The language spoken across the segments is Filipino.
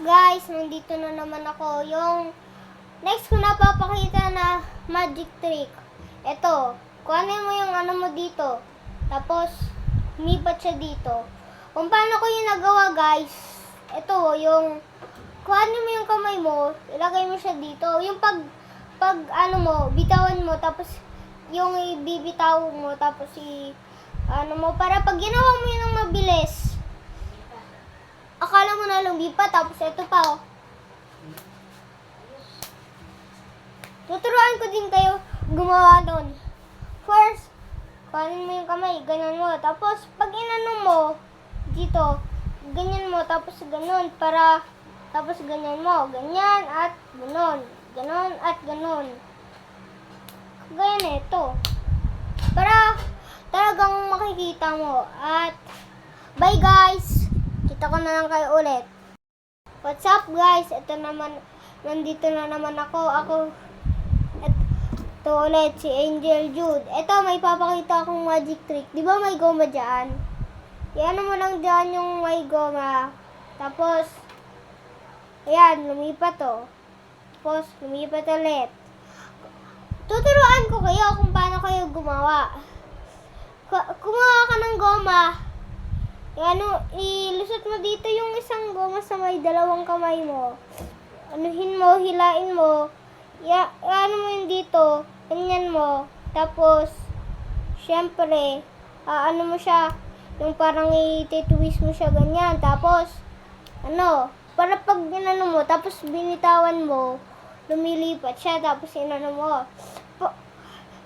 guys, nandito na naman ako. Yung next ko na papakita na magic trick. Ito, kuhanin mo yung ano mo dito. Tapos, umipat siya dito. Kung paano ko yung nagawa guys, ito yung, kuhanin mo yung kamay mo, ilagay mo siya dito. Yung pag ano mo, bitawan mo, tapos yung ibibitaw mo, tapos ano mo, para pag ginawa mo yun ng mabilis, akala mo na lumipat, tapos ito pa oh. Tuturuan ko din kayo gumawa nun. First, kuhanin mo yung kamay, ganyan mo. Tapos, pag inano mo, dito, ganyan mo, tapos ganon, para, tapos ganyan mo, ganyan at ganon, ganon at ganon. Ganyan ito. Para, talagang makikita mo. At, bye guys! Kita ko na lang kayo ulit. What's up guys? Ito naman, nandito na naman ako. Ito ulit, si Angel Jude. Ito, may papakita akong magic trick. Di ba may goma dyan? Iyan mo lang dyan yung may goma. Tapos, ayan, lumipat to. Tapos, lumipat ulit. Tuturuan ko kayo kung paano kayo gumawa. Kumuha ka ng goma. Ilusot mo dito yung isang goma sa may dalawang kamay mo. Anuhin mo, hilain mo. Ano mo yun dito. Ganyan mo. Tapos, syempre, ano mo siya, yung parang i-twist mo siya ganyan. Tapos, para pag ginano mo, tapos binitawan mo, lumilipat siya. Tapos, inano mo.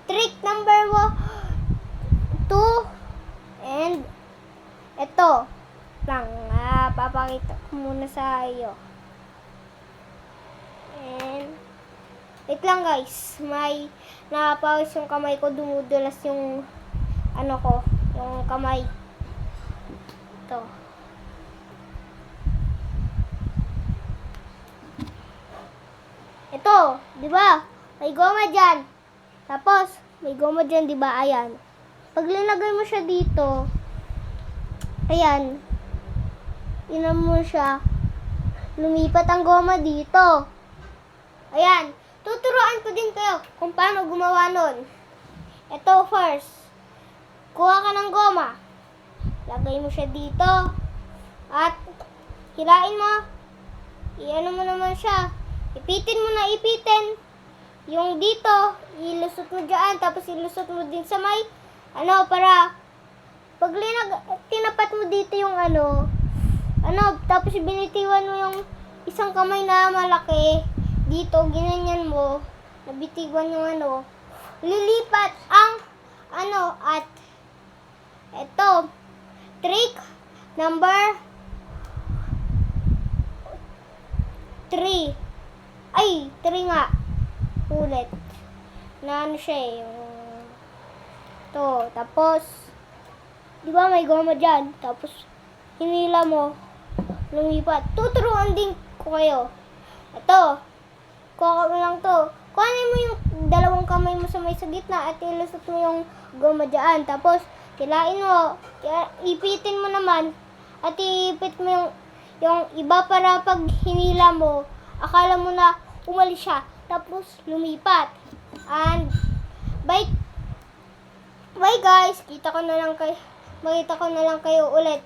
Trick number 2 and ito lang, papakita ko muna sa iyo. And, wait lang guys, may napawis yung kamay ko, dumudulas yung yung kamay. Ito. Ito, di ba? May goma dyan. Tapos, may goma dyan, di ba? Ayan. Pag linagay mo siya dito, ayan, inan mo siya, lumipat ang goma dito. Ayan, tuturuan ko din kayo kung paano gumawa nun. Ito first, kuha ka ng goma, lagay mo siya dito, at hilain mo, iano mo naman siya, ipitin mo na ipitin, yung dito, ilusot mo dyan, tapos ilusot mo din sa may, para, pag tinapat mo dito yung tapos binitiwan mo yung isang kamay na malaki, dito, ginanyan mo, nabitiwan yung lilipat ang, at, eto, trick number 3. Ay, 3 nga. Ulit. Na siya yung, to, tapos, di ba may goma dyan? Tapos, hinila mo, lumipat. Tuturuan din ko kayo. Ito, kuha mo lang to. Kuhanin mo yung dalawang kamay mo sa may sa gitna at ilusot mo yung goma dyan. Tapos, hilain mo, ipitin mo naman, at iipit mo yung iba para pag hinila mo, akala mo na umalis siya. Tapos, lumipat. And, bye guys, makita ko na lang kayo ulit.